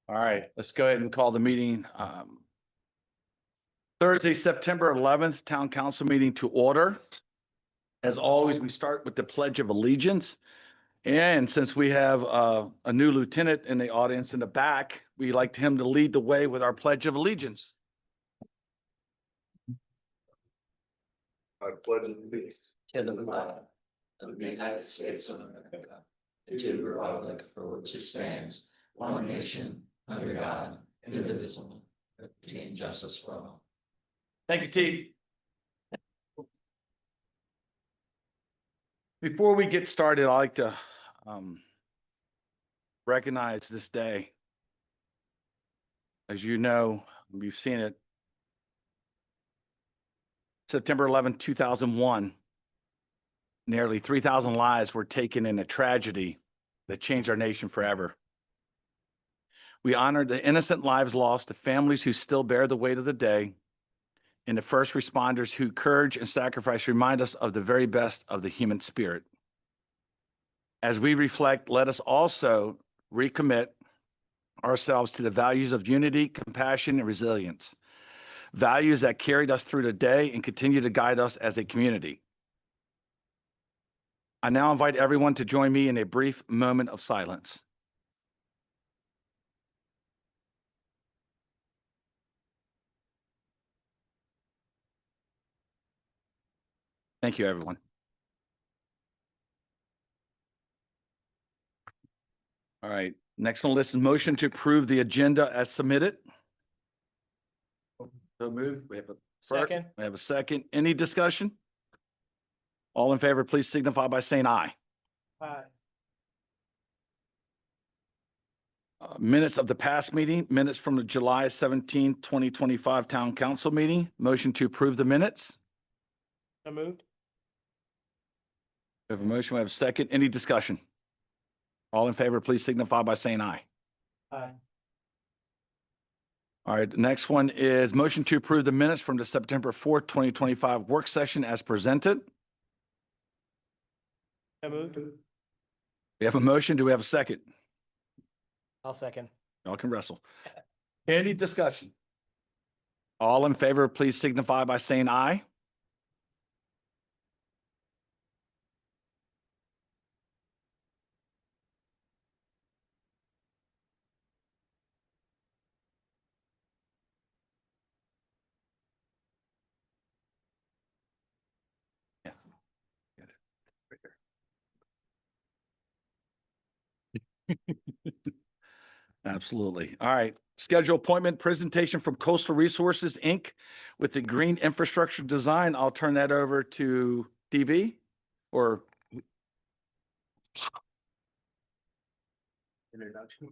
All right, let's go ahead and call the meeting. Thursday, September 11th, Town Council meeting to order. As always, we start with the Pledge of Allegiance. And since we have a new lieutenant in the audience in the back, we'd like him to lead the way with our Pledge of Allegiance. I pledge allegiance to the flag of the United States of America, to the republic for which it stands, one nation, under God, indivisible, with liberty and justice for all. Thank you, T. Before we get started, I'd like to recognize this day. As you know, you've seen it. September 11, 2001, nearly 3,000 lives were taken in a tragedy that changed our nation forever. We honored the innocent lives lost, the families who still bear the weight of the day, and the first responders whose courage and sacrifice remind us of the very best of the human spirit. As we reflect, let us also recommit ourselves to the values of unity, compassion, and resilience. Values that carried us through the day and continue to guide us as a community. I now invite everyone to join me in a brief moment of silence. Thank you, everyone. All right, next on the list is motion to approve the agenda as submitted. So moved. We have a Second. We have a second. Any discussion? All in favor, please signify by saying aye. Aye. Minutes of the past meeting, minutes from the July 17, 2025 Town Council meeting. Motion to approve the minutes. So moved. We have a motion, we have a second. Any discussion? All in favor, please signify by saying aye. Aye. All right, the next one is motion to approve the minutes from the September 4th, 2025 work session as presented. So moved. We have a motion. Do we have a second? I'll second. Y'all can wrestle. Any discussion? All in favor, please signify by saying aye. Yeah. Got it. Right there. Absolutely. All right. Schedule appointment presentation from Coastal Resources, Inc. with the green infrastructure design. I'll turn that over to DB or. Introduction.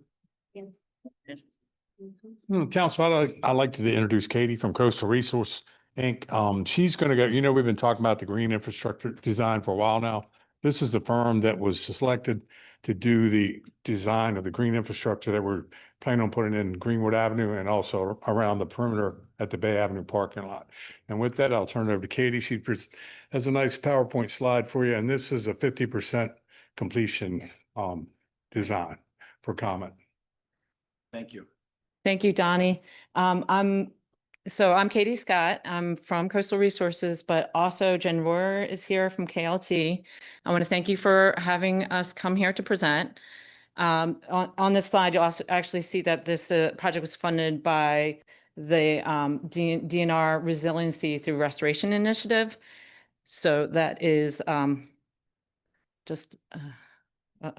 Council, I'd like to introduce Katie from Coastal Resource Inc. She's going to go, we've been talking about the green infrastructure design for a while now. This is the firm that was selected to do the design of the green infrastructure that we're planning on putting in Greenwood Avenue and also around the perimeter at the Bay Avenue parking lot. And with that, I'll turn it over to Katie. She has a nice PowerPoint slide for you. And this is a 50% completion design for comment. Thank you. Thank you, Donnie. I'm Katie Scott. I'm from Coastal Resources, but also Jen Royer is here from KLT. I want to thank you for having us come here to present. On this slide, you'll also actually see that this project was funded by the DNR Resiliency through Restoration Initiative. So that is just, I'm not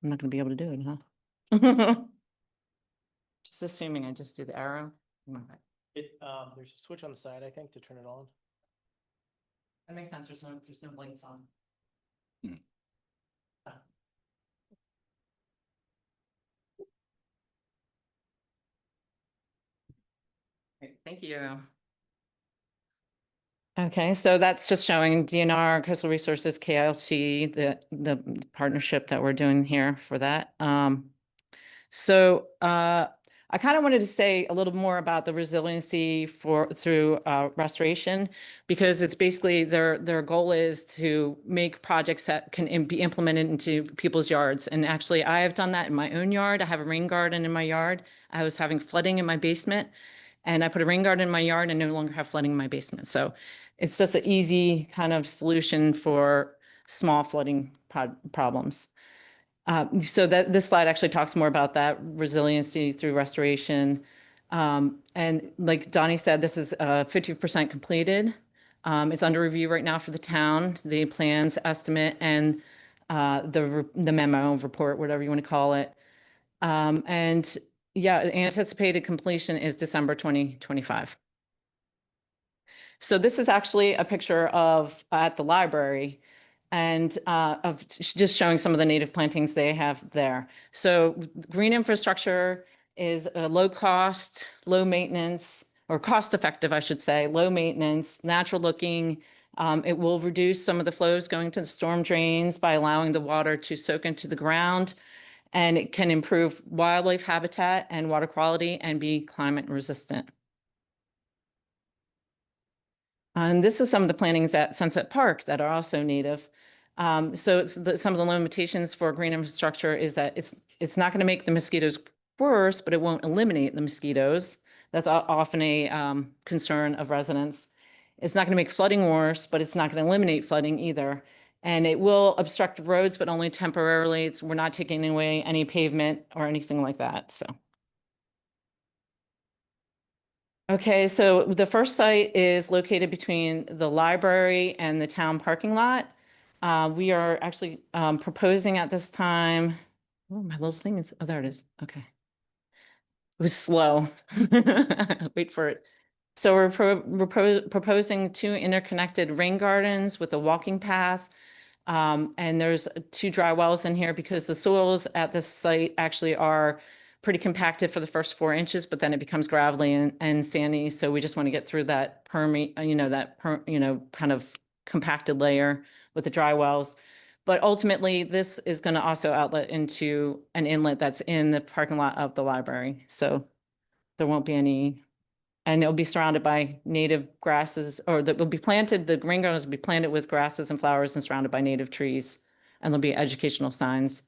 going to be able to do it, huh? Just assuming I just do the arrow. There's a switch on the side, I think, to turn it on. That makes sense. There's no blinks on. Great, thank you. Okay, so that's just showing DNR, Coastal Resources, KLT, the partnership that we're doing here for that. I kind of wanted to say a little more about the resiliency through restoration, because it's basically their goal is to make projects that can be implemented into people's yards. And actually, I have done that in my own yard. I have a rain garden in my yard. I was having flooding in my basement, and I put a rain garden in my yard and no longer have flooding in my basement. So it's just an easy kind of solution for small flooding problems. So that this slide actually talks more about that resiliency through restoration. And like Donnie said, this is 50% completed. It's under review right now for the town, the plans estimate and the memo report, whatever you want to call it. And yeah, anticipated completion is December 2025. So this is actually a picture of at the library and of just showing some of the native plantings they have there. So green infrastructure is a low cost, low maintenance, or cost effective, I should say, low maintenance, natural looking. It will reduce some of the flows going to the storm drains by allowing the water to soak into the ground. And it can improve wildlife habitat and water quality and be climate resistant. And this is some of the plantings at Sunset Park that are also native. So some of the limitations for green infrastructure is that it's not going to make the mosquitoes worse, but it won't eliminate the mosquitoes. That's often a concern of residents. It's not going to make flooding worse, but it's not going to eliminate flooding either. And it will obstruct roads, but only temporarily. We're not taking away any pavement or anything like that. So. Okay, so the first site is located between the library and the town parking lot. We are actually proposing at this time, oh, my little thing is, oh, there it is. Okay. It was slow. Wait for it. So we're proposing 2 interconnected rain gardens with a walking path. And there's 2 dry wells in here because the soils at this site actually are pretty compacted for the first 4 inches, but then it becomes gravelly and sandy. So we just want to get through that kind of compacted layer with the dry wells. But ultimately, this is going to also outlet into an inlet that's in the parking lot of the library. So there won't be any, and it'll be surrounded by native grasses, or that will be planted, the rain gardens will be planted with grasses and flowers and surrounded by native trees. And there'll be educational signs.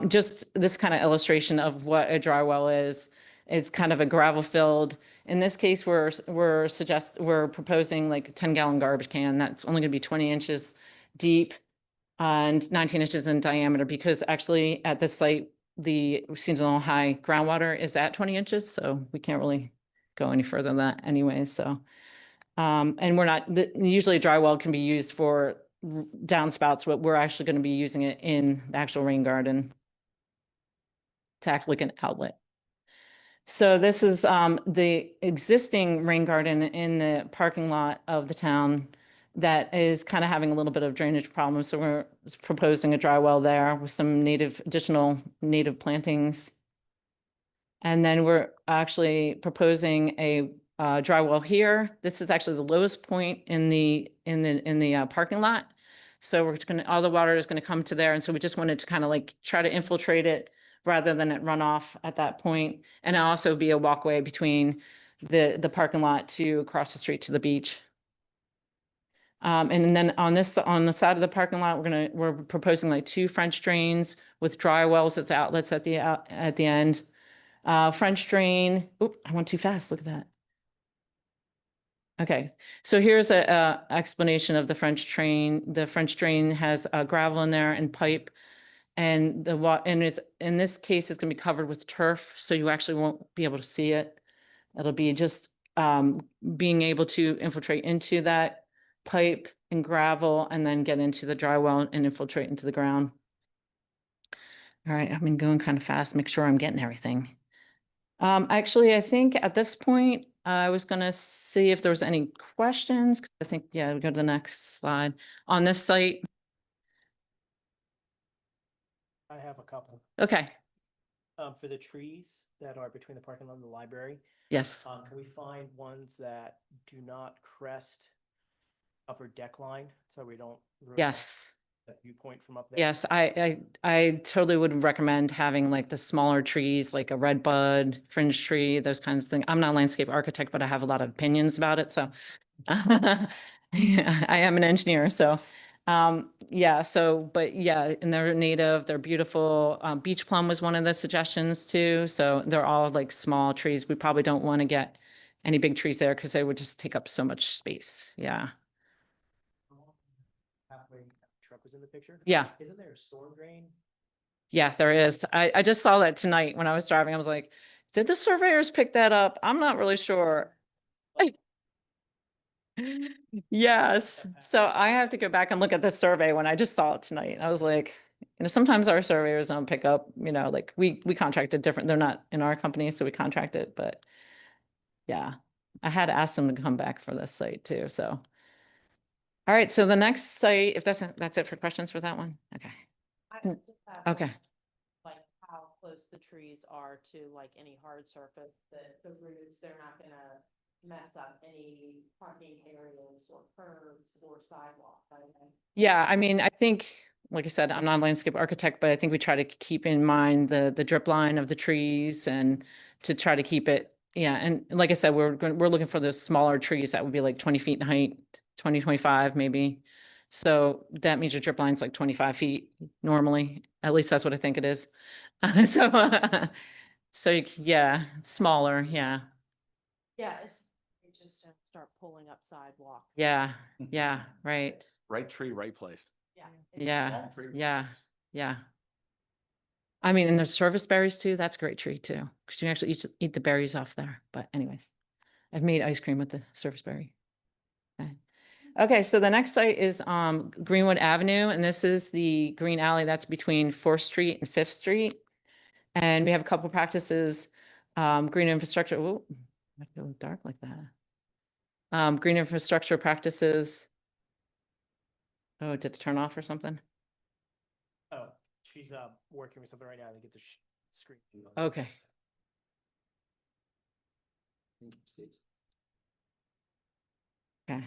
Just this kind of illustration of what a dry well is. It's kind of a gravel filled. In this case, we're proposing like a 10-gallon garbage can that's only going to be 20 inches deep and 19 inches in diameter, because actually at this site, the seasonal high groundwater is at 20 inches. So we can't really go any further than that anyway. So, and we're not, usually a dry well can be used for downspouts, but we're actually going to be using it in the actual rain garden to act like an outlet. So this is the existing rain garden in the parking lot of the town that is kind of having a little bit of drainage problems. So we're proposing a dry well there with some additional native plantings. And then we're actually proposing a dry well here. This is actually the lowest point in the parking lot. So we're going to, all the water is going to come to there. And so we just wanted to kind of like try to infiltrate it rather than it run off at that point. And also be a walkway between the parking lot to across the street to the beach. And then on the side of the parking lot, we're proposing like 2 French drains with dry wells as outlets at the end. French drain. Oop, I went too fast. Look at that. Okay, so here's a explanation of the French drain. The French drain has gravel in there and pipe, and it's in this case it's going to be covered with turf, so you actually won't be able to see it. It'll be just being able to infiltrate into that pipe and gravel, and then get into the dry well and infiltrate into the ground. All right, I've been going kind of fast. Make sure I'm getting everything. Actually, I think at this point, I was gonna see if there was any questions. I think, yeah, we go to the next slide. On this site, I have a couple. okay, For the trees that are between the parking lot and the library, yes, can we find ones that do not crest upper deck line so we don't ruin the yes. that viewpoint from up there. Yes, I totally would recommend having like the smaller trees, like a red bud, fringe tree, those kinds of things. I'm not a landscape architect, but I have a lot of opinions about it, so. Yeah, I am an engineer, so, yeah, so, but yeah, and they're native, they're beautiful. Beach plum was one of the suggestions too, so they're all like small trees. We probably don't want to get any big trees there because they would just take up so much space, yeah. Halfway, truck was in the picture. Yeah. Isn't there a storm drain? Yes, there is. I just saw that tonight when I was driving. I was like, did the surveyors pick that up? I'm not really sure. Yes, so I have to go back and look at the survey when I just saw it tonight. I was like, sometimes our surveyors don't pick up, like we contracted different, they're not in our company, so we contracted, but yeah, I had asked them to come back for this site too, so. All right, so the next site, if that's it for questions for that one? Okay. Mm, okay. Like how close the trees are to like any hard surface, that the roots, they're not gonna mess up any parking areas or curbs or sidewalks, I think. Yeah, I mean, I think, like I said, I'm not a landscape architect, but I think we try to keep in mind the drip line of the trees and to try to keep it, yeah, and like I said, we're looking for those smaller trees that would be like 20 feet in height, 20, 25 maybe. So that means your drip line's like 25 feet normally, at least that's what I think it is. So, yeah, smaller, yeah, Yeah, it's just start pulling up sidewalks. yeah, right, Right tree, right place. Yeah. yeah, Wrong tree, wrong yeah. place. Yeah. I mean, and there's service berries too. That's a great tree too, because you can actually eat the berries off there. But anyways, I've made ice cream with the service berry. Okay. Okay, so the next site is Greenwood Avenue, and this is the green alley that's between 4th Street and 5th Street. And we have a couple practices, green infrastructure. Oh, I go dark like that. Green infrastructure practices. Oh, did it turn off or something? Oh, she's working with something right now to get the screen. Okay. Okay.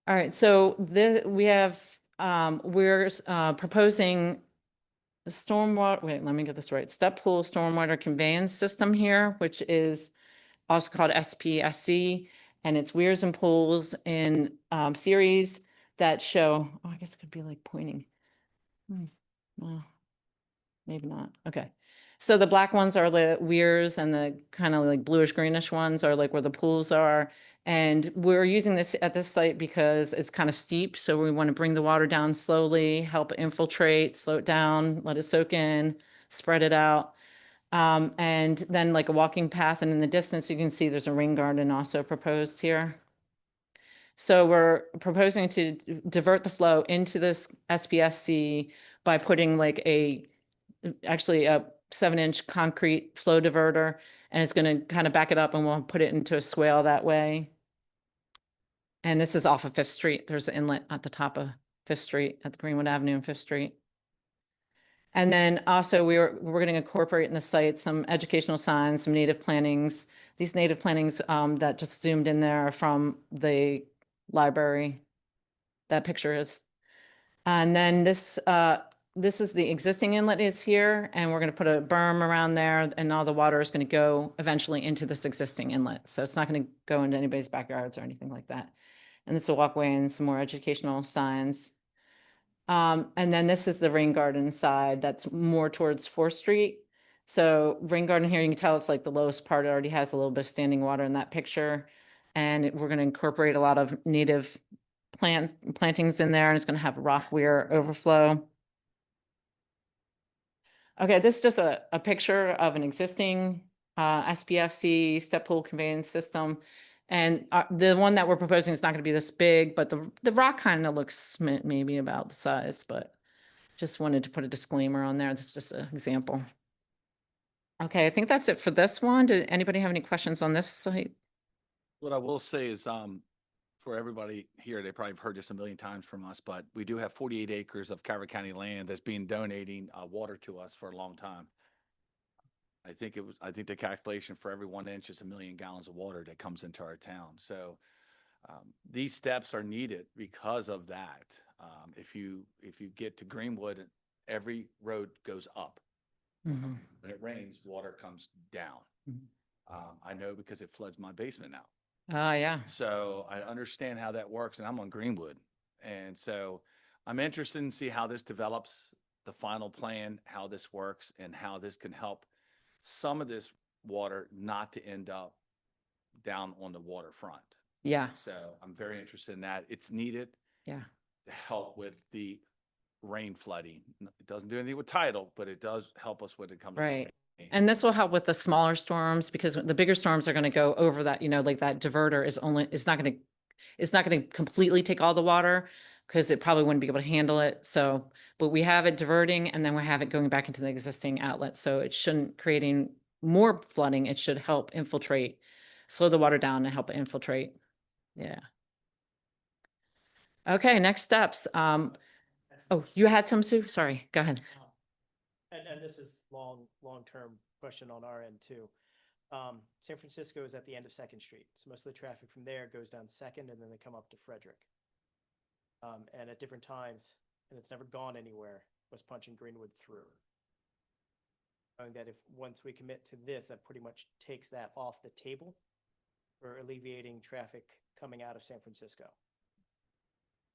All right, so we have, we're proposing the stormwater, wait, let me get this right. Step pool stormwater conveyance system here, which is also called SPSC, and it's weirs and pools in series that show, oh, I guess it could be like pointing. Well, maybe not. Okay. So the black ones are the weirs and the kind of like bluish greenish ones are like where the pools are. And we're using this at this site because it's kind of steep. So we want to bring the water down slowly, help it infiltrate, slow it down, let it soak in, spread it out. And then like a walking path, and in the distance, you can see there's a rain garden also proposed here. So we're proposing to divert the flow into this SPSC by putting like actually a 7-inch concrete flow diverter, and it's going to kind of back it up and we'll put it into a swale that way. And this is off of 5th Street. There's an inlet at the top of 5th Street at the Greenwood Avenue and 5th Street. And then also we're going to incorporate in the site some educational signs, some native plantings. These native plantings that just zoomed in there are from the library. That picture is. And then this is the existing inlet is here, and we're going to put a berm around there, and all the water is going to go eventually into this existing inlet. So it's not going to go into anybody's backyards or anything like that. And it's a walkway and some more educational signs. And then this is the rain garden side that's more towards 4th Street. So rain garden here, you can tell it's like the lowest part. It already has a little bit of standing water in that picture. And we're going to incorporate a lot of native plantings in there, and it's going to have rock weir overflow. Okay, this is just a picture of an existing SPSC step pool conveyance system. And the one that we're proposing is not going to be this big, but the rock kind of looks maybe about the size, but just wanted to put a disclaimer on there. This is just an example. Okay, I think that's it for this one. Did anybody have any questions on this site? What I will say is, for everybody here, they probably have heard this a million times from us, but we do have 48 acres of Calvert County land that's been donating water to us for a long time. I think the calculation for every 1 inch is 1 million gallons of water that comes into our town. So These steps are needed because of that. If you get to Greenwood, every road goes up. Mhm. When it rains, water comes down. Mhm. I know because it floods my basement now. Oh, yeah. So I understand how that works, and I'm on Greenwood. And so I'm interested in see how this develops, the final plan, how this works, and how this can help some of this water not to end up down on the waterfront. Yeah, So I'm very interested in that. It's needed yeah. to help with the rain flooding. It doesn't do anything with tidal, but it does help us when it comes to Right. rain. And this will help with the smaller storms because the bigger storms are going to go over that, like that diverter is not going to completely take all the water because it probably wouldn't be able to handle it. So, but we have it diverting and then we have it going back into the existing outlet. So it shouldn't creating more flooding. It should help infiltrate, slow the water down and help it infiltrate. Yeah. Okay, next steps. Oh, you had some, Sue? Sorry, go ahead. And this is long-term question on our end too. San Francisco is at the end of Second Street. So most of the traffic from there goes down Second and then they come up to Frederick. And at different times, and it's never gone anywhere, was punching Greenwood through. Knowing that if, once we commit to this, that pretty much takes that off the table for alleviating traffic coming out of San Francisco.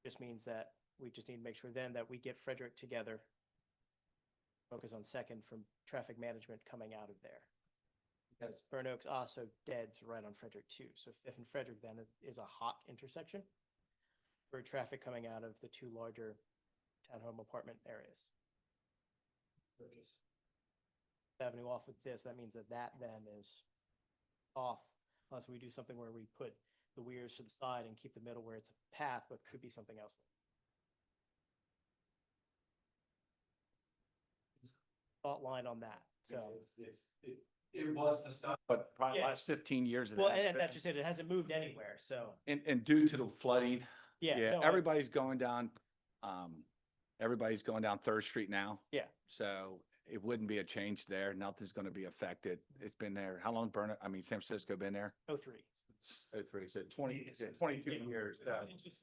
Just means that we just need to make sure then that we get Frederick together, focus on Second from traffic management coming out of there. Because Burn Oak's also dead right on Frederick too. So Fifth and Frederick then is a hot intersection for traffic coming out of the two larger townhome apartment areas. Just Avenue off with this, that means that then is off unless we do something where we put the weirs to the side and keep the middle where it's a path, but could be something else. Thought line on that, so. It was the stuff, but probably Yeah. last 15 years. it Well, hasn't and been. that's just it, it hasn't moved anywhere, so, And due to the flooding, yeah. no, everybody's going down, everybody's going down Third Street now. Yeah. So it wouldn't be a change there. Nothing's going to be affected. It's been there. How long San Francisco been there? 03. It's 03, so 22 years.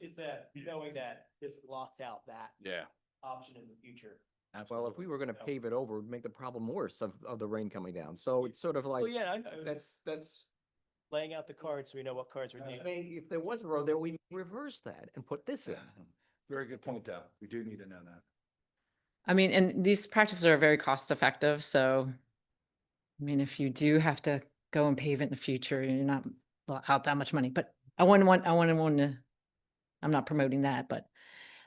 It's that, knowing that this blocks out that Yeah. option in the future. Well, if we were gonna pave it over, it'd make the problem worse of the rain coming down. So it's sort of like, Well, yeah, I know, that's, laying out the cards so we know what cards we're I needing. mean, if there was a road there, we reverse that and put this in. Very good point, though. We do need to know that. I mean, and these practices are very cost effective. So, I mean, if you do have to go and pave it in the future, you're not out that much money, but I'm not promoting that, but,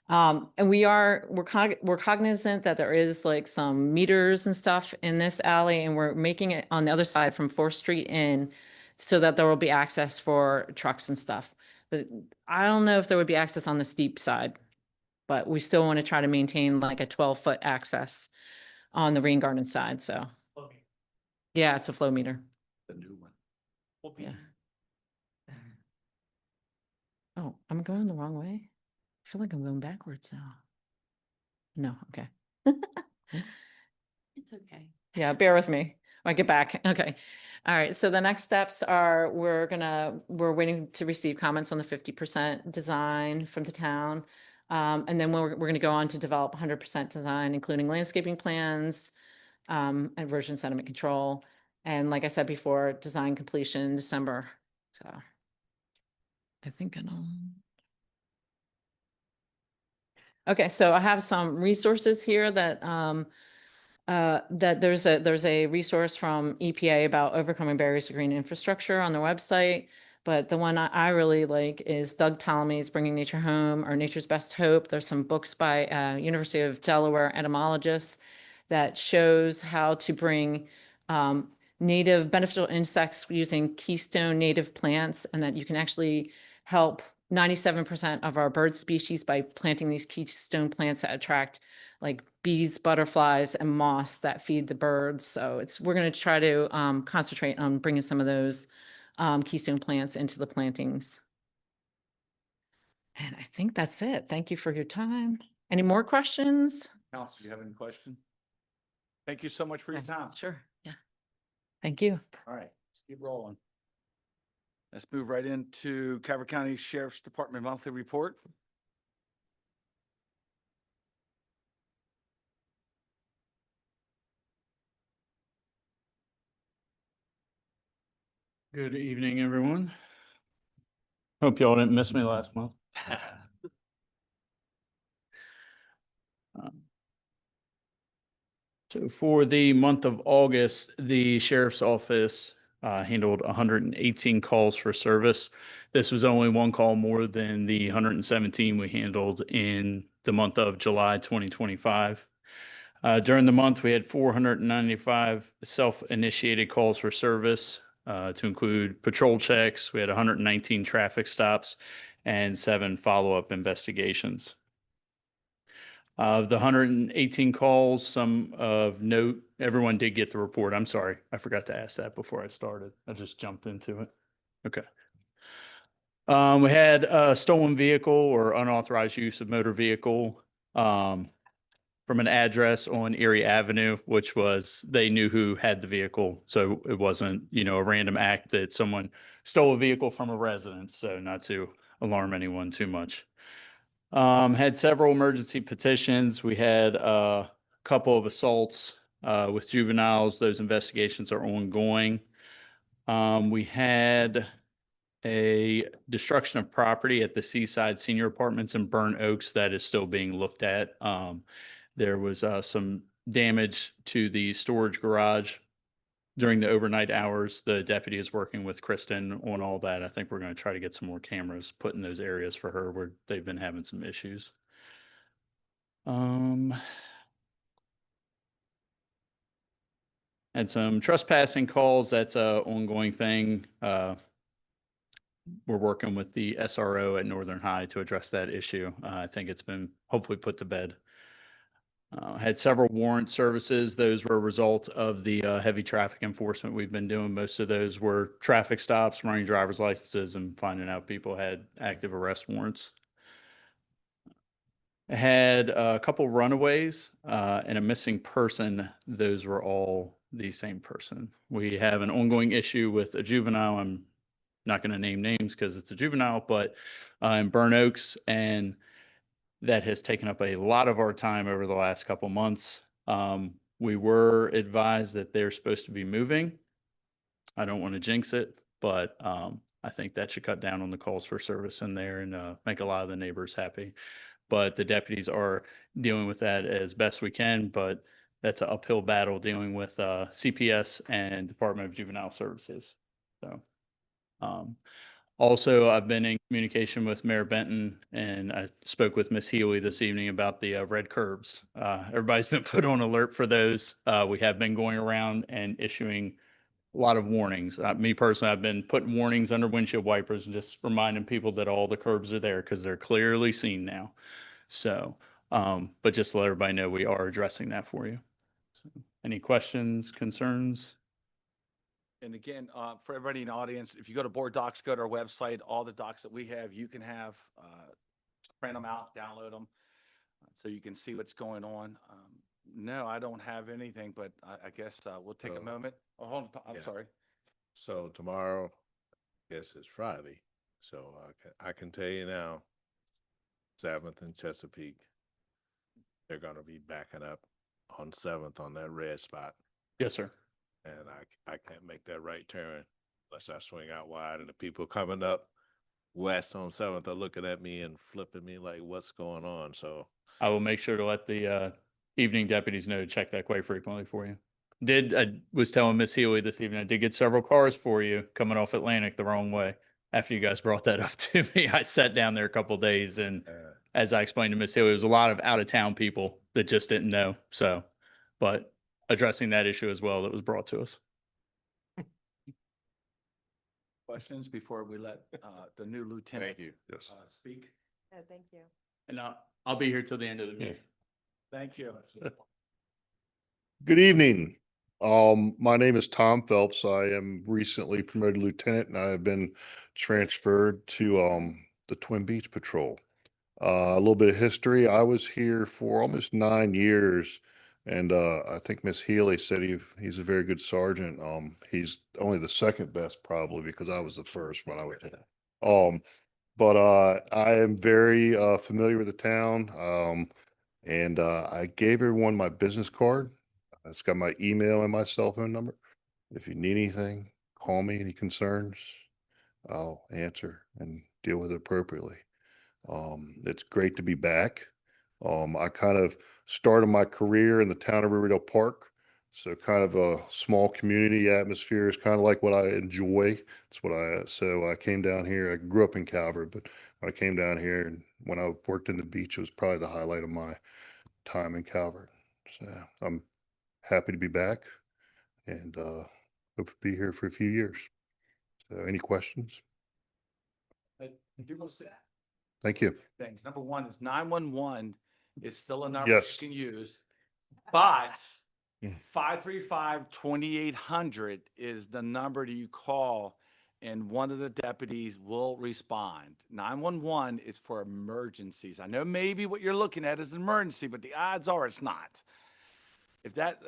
and we're cognizant that there is like some meters and stuff in this alley and we're making it on the other side from 4th Street in so that there will be access for trucks and stuff. But I don't know if there would be access on the steep side, but we still want to try to maintain like a 12-foot access on the rain garden side. So, Okay. yeah, it's a flow meter. The new one. We'll be, Yeah. Oh, I'm going the wrong way. I feel like I'm going backwards now. No, okay. It's okay. Yeah, bear with me. I get back. Okay. All right. So the next steps are we're waiting to receive comments on the 50% design from the town. And then we're going to go on to develop 100% design, including landscaping plans, and erosion sediment control. And like I said before, design completion December. So I think I know. Okay, so I have some resources here that that there's a resource from EPA about overcoming barriers to green infrastructure on their website. But the one I really like is Doug Ptolemy's Bringing Nature Home or Nature's Best Hope. There's some books by University of Delaware entomologists that shows how to bring native beneficial insects using keystone native plants, and that you can actually help 97% of our bird species by planting these keystone plants that attract like bees, butterflies, and moss that feed the birds. So we're going to try to concentrate on bringing some of those keystone plants into the plantings. And I think that's it. Thank you for your time. Any more questions? Council, do you have any questions? Thank you so much for your time. Sure. Yeah. Thank you. All right, let's keep rolling. Let's move right into Calvert County Sheriff's Department monthly report. Good evening, everyone. Hope y'all didn't miss me last month. So for the month of August, the sheriff's office handled 118 calls for service. This was only one call more than the 117 we handled in the month of July 2025. During the month, we had 495 self-initiated calls for service to include patrol checks. We had 119 traffic stops and 7 follow-up investigations. Of the 118 calls, some of note, everyone did get the report. I'm sorry, I forgot to ask that before I started. I just jumped into it. Okay. We had a stolen vehicle or unauthorized use of motor vehicle from an address on Erie Avenue, which was, they knew who had the vehicle. So it wasn't, a random act that someone stole a vehicle from a residence. So not to alarm anyone too much. Had several emergency petitions. We had a couple of assaults with juveniles. Those investigations are ongoing. We had a destruction of property at the Seaside Senior Apartments in Burnt Oaks that is still being looked at. There was some damage to the storage garage during the overnight hours. The deputy is working with Kristen on all that. I think we're going to try to get some more cameras put in those areas for her where they've been having some issues. Had some trespassing calls. That's a ongoing thing. We're working with the SRO at Northern High to address that issue. I think it's been hopefully put to bed. Had several warrant services. Those were a result of the heavy traffic enforcement we've been doing. Most of those were traffic stops, running driver's licenses, and finding out people had active arrest warrants. I had a couple runaways and a missing person. Those were all the same person. We have an ongoing issue with a juvenile. I'm not going to name names because it's a juvenile, but in Burnt Oaks, and that has taken up a lot of our time over the last couple months. We were advised that they're supposed to be moving. I don't want to jinx it, but I think that should cut down on the calls for service in there and make a lot of the neighbors happy. But the deputies are dealing with that as best we can, but that's an uphill battle dealing with CPS and Department of Juvenile Services. So also, I've been in communication with Mayor Benton, and I spoke with Ms. Healy this evening about the red curbs. Everybody's been put on alert for those. We have been going around and issuing a lot of warnings. Me personally, I've been putting warnings under windshield wipers and just reminding people that all the curbs are there because they're clearly seen now. So, but just to let everybody know, we are addressing that for you. So, any questions, concerns? And again, for everybody in the audience, if you go to Board Docs, go to our website, all the docs that we have, you can have, print them out, download them, so you can see what's going on. No, I don't have anything, but I guess we'll take a moment. Oh, hold on, I'm Yeah. sorry. So tomorrow, guess it's Friday. So I can tell you now, 7th and Chesapeake, they're going to be backing up on 7th on that red spot. Yes, sir. And I can't make that right turn unless I swing out wide. And the people coming up west on 7th are looking at me and flipping me like, what's going on? So I will make sure to let the evening deputies know to check that quite frequently for you. I was telling Miss Healy this evening, I did get several cars for you coming off Atlantic the wrong way. After you guys brought that up to me, I sat down there a couple of days, and as I explained to Miss Healy, there was a lot of out of town people that just didn't know. So, but addressing that issue as well that was brought to us. Questions before we let the new lieutenant Yes. speak? No, thank you. And I'll be here till the end of the meeting. Thank you. Good evening. My name is Tom Phelps. I am recently promoted lieutenant and I have been transferred to the Twin Beach Patrol. A little bit of history. I was here for almost 9 years And I think Miss Healy said he's a very good sergeant. He's only the second best probably because I was the first when I was. But I am very familiar with the town. And I gave everyone my business card. It's got my email and my cell phone number. If you need anything, call me, any concerns, I'll answer and deal with it appropriately. It's great to be back. I kind of started my career in the town of Riverdale Park. So kind of a small community atmosphere is kind of like what I enjoy. It's what so I came down here. I grew up in Calvert, but when I came down here and when I worked in the beach, it was probably the highlight of my time in Calvert. So I'm happy to be back and hope to be here for a few years. So any questions? I do want to say Thank you. things. Number one is 911 is still a number Yes. you can use, but Mm. 535-2800 is the number that you call and one of the deputies will respond. 911 is for emergencies. I know maybe what you're looking at is an emergency, but the odds are it's not. If that,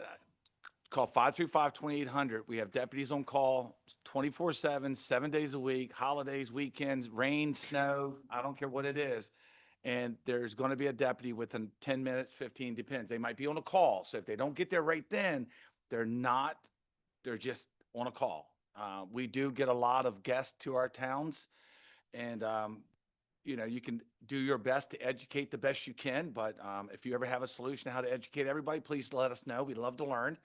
call 535-2800. We have deputies on call 24/7, 7 days a week, holidays, weekends, rain, snow, I don't care what it is. And there's going to be a deputy within 10 minutes, 15, depends. They might be on a call. So if they don't get there right then, they're just on a call. We do get a lot of guests to our towns and, you can do your best to educate the best you can, but if you ever have a solution how to educate everybody, please let us know. We'd love to learn.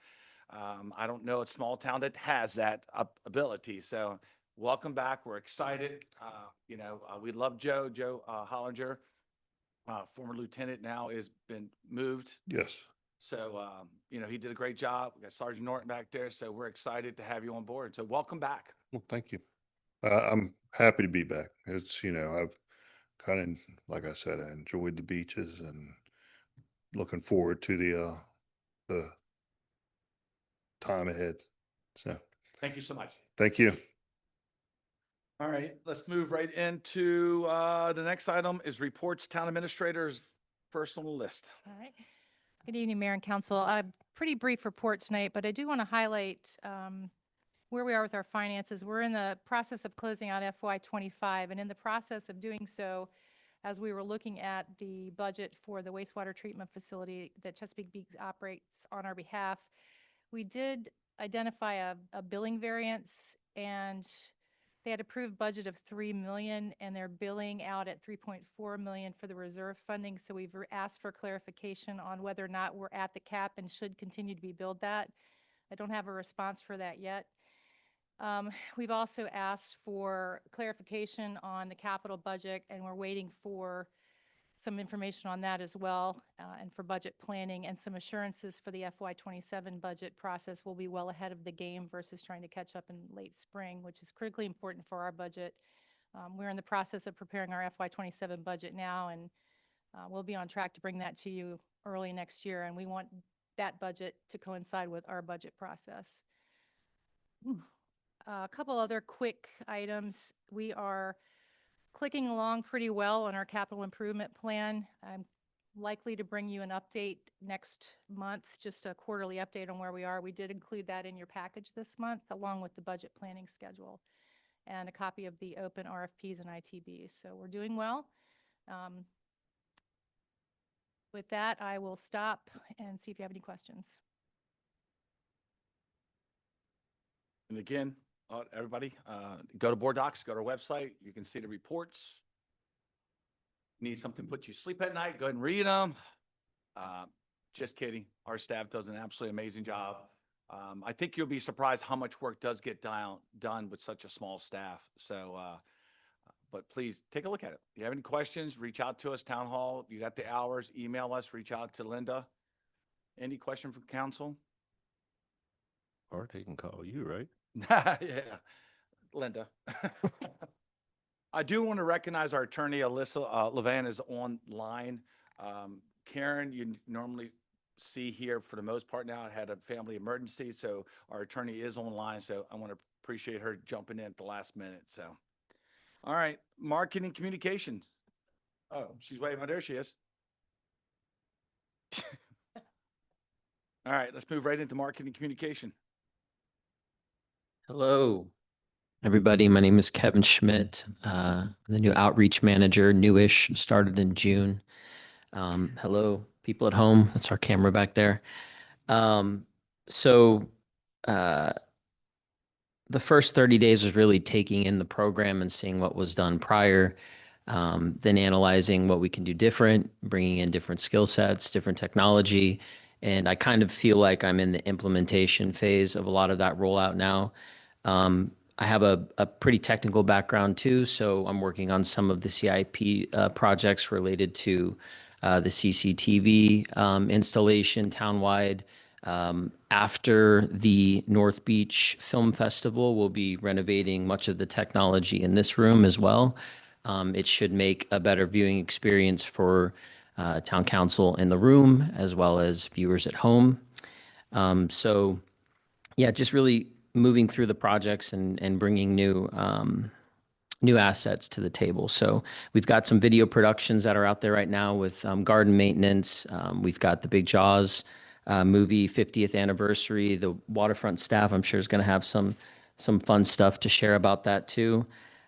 I don't know a small town that has that ability. So welcome back. We're excited. We love Joe Hollinger, former lieutenant, now has been moved. Yes. So, he did a great job. We got Sergeant Norton back there. So we're excited to have you on board. So welcome back. Well, thank you. I'm happy to be back. It's, I've kind of, like I said, I enjoyed the beaches and looking forward to the time ahead. So Thank you so much. thank you. All right, let's move right into the next item is reports, town administrators, first on the list. All right. Good evening, Mayor and Council. A pretty brief report tonight, but I do want to highlight where we are with our finances. We're in the process of closing out FY25, and in the process of doing so, as we were looking at the budget for the wastewater treatment facility that Chesapeake Beach operates on our behalf, we did identify a billing variance, and they had approved budget of 3 million and they're billing out at 3.4 million for the reserve funding. So we've asked for clarification on whether or not we're at the cap and should continue to be billed that. I don't have a response for that yet. We've also asked for clarification on the capital budget, and we're waiting for some information on that as well, and for budget planning and some assurances for the FY27 budget process. Will be well ahead of the game versus trying to catch up in late spring, which is critically important for our budget. We're in the process of preparing our FY27 budget now, and we'll be on track to bring that to you early next year, and we want that budget to coincide with our budget process. A couple other quick items. We are clicking along pretty well on our capital improvement plan. I'm likely to bring you an update next month, just a quarterly update on where we are. We did include that in your package this month, along with the budget planning schedule and a copy of the open RFPs and ITBs. So we're doing well. With that, I will stop and see if you have any questions. And again, everybody, go to Board Docs, go to our website. You can see the reports. Need something to put you to sleep at night, go ahead and read them. Just kidding. Our staff does an absolutely amazing job. I think you'll be surprised how much work does get done with such a small staff. So, but please take a look at it. If you have any questions, reach out to us, Town Hall. You got the hours, email us, reach out to Linda. Any question from council? Or they can call you, right? Yeah, Linda. I do want to recognize our attorney, Alyssa Levan, is online. Karen, you normally see here for the most part now, had a family emergency, so our attorney is online. So I want to appreciate her jumping in at the last minute. So, all right, marketing communications. Oh, she's waving. Oh, there she is. All right, let's move right into marketing communication. Hello, everybody. My name is Kevin Schmidt, the new outreach manager, newish, started in June. Hello, people at home. That's our camera back there. So the first 30 days was really taking in the program and seeing what was done prior, then analyzing what we can do different, bringing in different skill sets, different technology. And I kind of feel like I'm in the implementation phase of a lot of that rollout now. I have a pretty technical background too, so I'm working on some of the CIP projects related to the CCTV installation townwide. After the North Beach Film Festival, we'll be renovating much of the technology in this room as well. It should make a better viewing experience for town council in the room as well as viewers at home. So yeah, just really moving through the projects and bringing new assets to the table. So we've got some video productions that are out there right now with garden maintenance. We've got the Big Jaws movie 50th anniversary. The waterfront staff, I'm sure, is going to have some fun stuff to share about that too.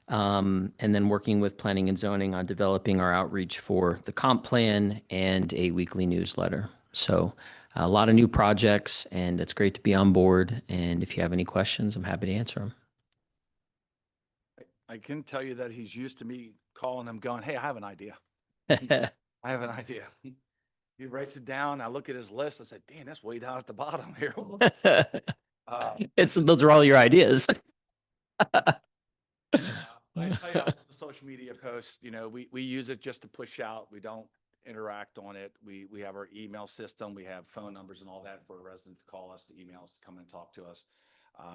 And then working with planning and zoning on developing our outreach for the comp plan and a weekly newsletter. So a lot of new projects, and it's great to be on board. And if you have any questions, I'm happy to answer them. I can tell you that he's used to me calling him going, hey, I have an idea. I have an idea. He writes it down. I look at his list. I said, damn, that's way down at the bottom here. Those are all your ideas. I tell you, the social media posts, you know, we use it just to push out. We don't interact on it. We have our email system. We have phone numbers and all that for a resident to call us, to email us, to come and talk to us.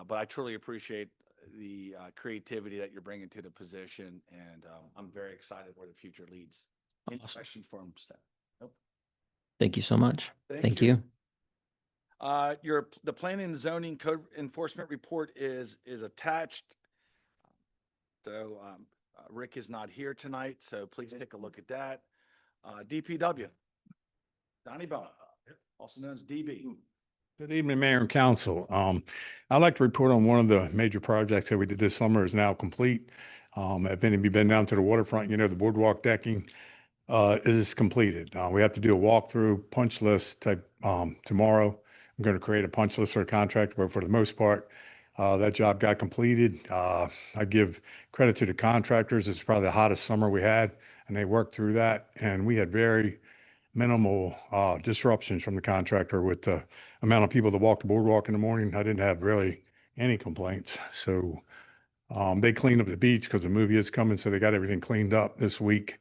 But I truly appreciate the creativity that you're bringing to the position, and I'm very excited where the future leads. Any Awesome. question for him, Steph? Nope. Thank you so much. Thank you. you. The planning and zoning code enforcement report is attached. So Rick is not here tonight, so please take a look at that. DPW, Donnie Bona, also known as DB. Good evening, Mayor and Council. I'd like to report on one of the major projects that we did this summer is now complete. If any of you been down to the waterfront, you know, the boardwalk decking is completed. We have to do a walkthrough punch list type tomorrow. I'm going to create a punch list for the contractor, but for the most part, that job got completed. I give credit to the contractors. It's probably the hottest summer we had, and they worked through that. And we had very minimal disruptions from the contractor with the amount of people that walk the boardwalk in the morning. I didn't have really any complaints. So they cleaned up the beach because the movie is coming. So they got everything cleaned up this week.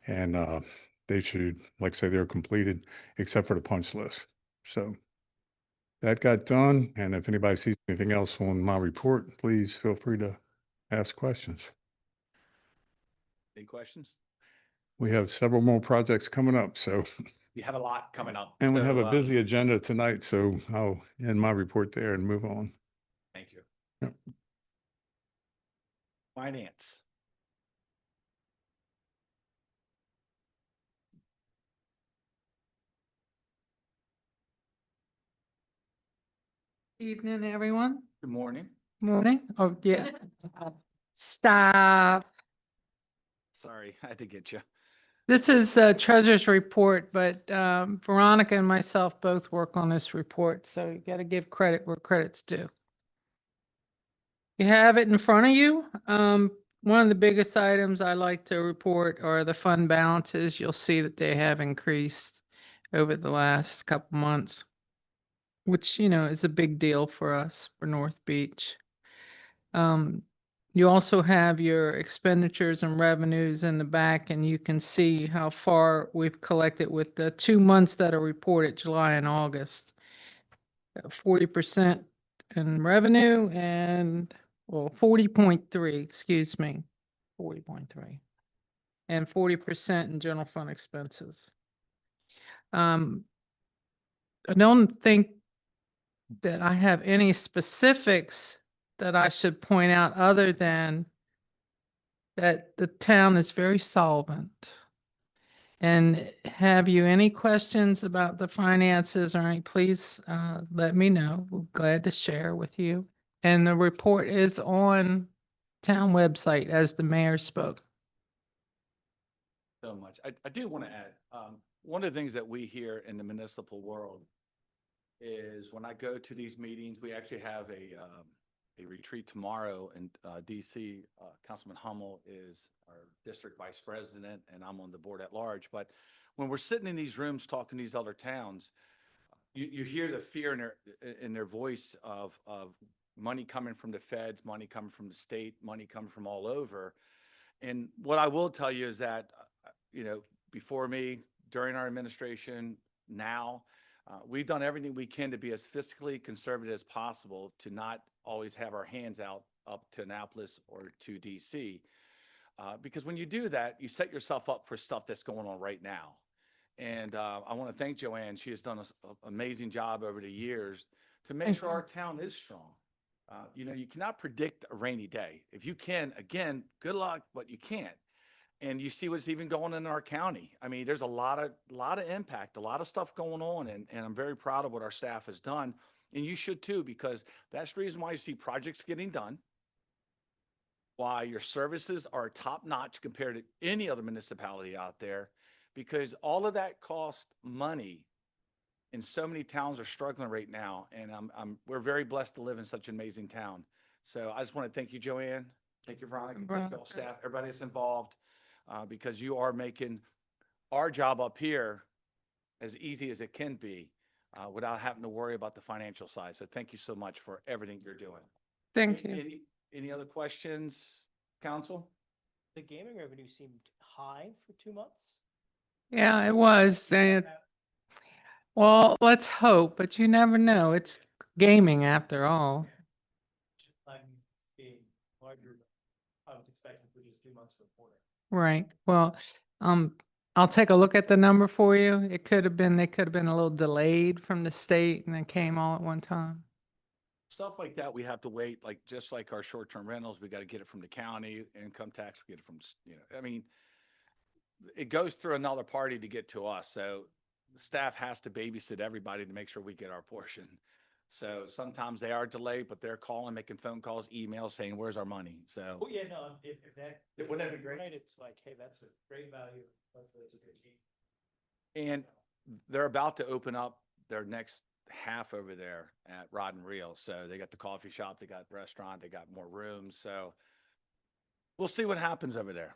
And they should, like I say, they're completed except for the punch list. So that got done. And if anybody sees anything else on my report, please feel free to ask questions. Any questions? We have several more projects coming up. So, We have a lot coming up. and we have So, a busy agenda tonight. So I'll end my report there and move on. Thank you. Yep. Finance. Evening, everyone. Good morning. Morning. Oh, yeah. Stop. Sorry, I had to get you. This is the treasurer's report, but Veronica and myself both work on this report, so you got to give credit where credit's due. You have it in front of you. One of the biggest items I like to report are the fund balances. You'll see that they have increased over the last couple months, which, you know, is a big deal for us for North Beach. You also have your expenditures and revenues in the back, and you can see how far we've collected with the 2 months that are reported, July and August. 40% in revenue and, well, 40.3, excuse me, 40.3, and 40% in general fund expenses. I don't think that I have any specifics that I should point out other than that the town is very solvent. And have you any questions about the finances or any, please let me know. We're glad to share with you. And the report is on town website as the mayor spoke. So much. I do want to add, one of the things that we hear in the municipal world is when I go to these meetings, we actually have a retreat tomorrow in DC. Councilman Hummel is our district vice president and I'm on the board at large. But when we're sitting in these rooms talking to these other towns, you hear the fear in their voice of money coming from the feds, money coming from the state, money coming from all over. And what I will tell you is that, before me, during our administration, now, we've done everything we can to be as fiscally conservative as possible to not always have our hands out up to Annapolis or to DC. Because when you do that, you set yourself up for stuff that's going on right now. And I want to thank Joanne. She has done an amazing job over the years to make Thank sure you. our town is strong. You cannot predict a rainy day. If you can, again, good luck, but you can't. And you see what's even going on in our county. I mean, there's a lot of impact, a lot of stuff going on, and I'm very proud of what our staff has done. And you should too, because that's the reason why you see projects getting done, why your services are top notch compared to any other municipality out there, because all of that costs money. And so many towns are struggling right now, and we're very blessed to live in such an amazing town. So I just want to thank you, Joanne. Thank you, Veronica. Thank you all staff, everybody that's involved, because you are making our job up here as easy as it can be, without having to worry about the financial side. So thank you so much for everything you're doing. Thank you. Any other questions, council? The gaming revenue seemed high for 2 months. Yeah, it was. Well, let's hope, but you never know. It's gaming after all. I'm being larger. I was expecting for just 2 months reporting. Right. Well, I'll take a look at the number for you. They could have been a little delayed from the state and then came all at one time. Stuff like that, we have to wait, like, just like our short-term rentals, we got to get it from the county, income tax, we get it from, I mean, it goes through another party to get to us. So the staff has to babysit everybody to make sure we get our portion. So sometimes they are delayed, but they're calling, making phone calls, emails saying, where's our money? So. Oh, yeah, no, if that. Wouldn't that be great? It's like, hey, that's a great value. Hopefully it's a good deal. And they're about to open up their next half over there at Rod and Reel. So they got the coffee shop, they got restaurant, they got more rooms. So we'll see what happens over there.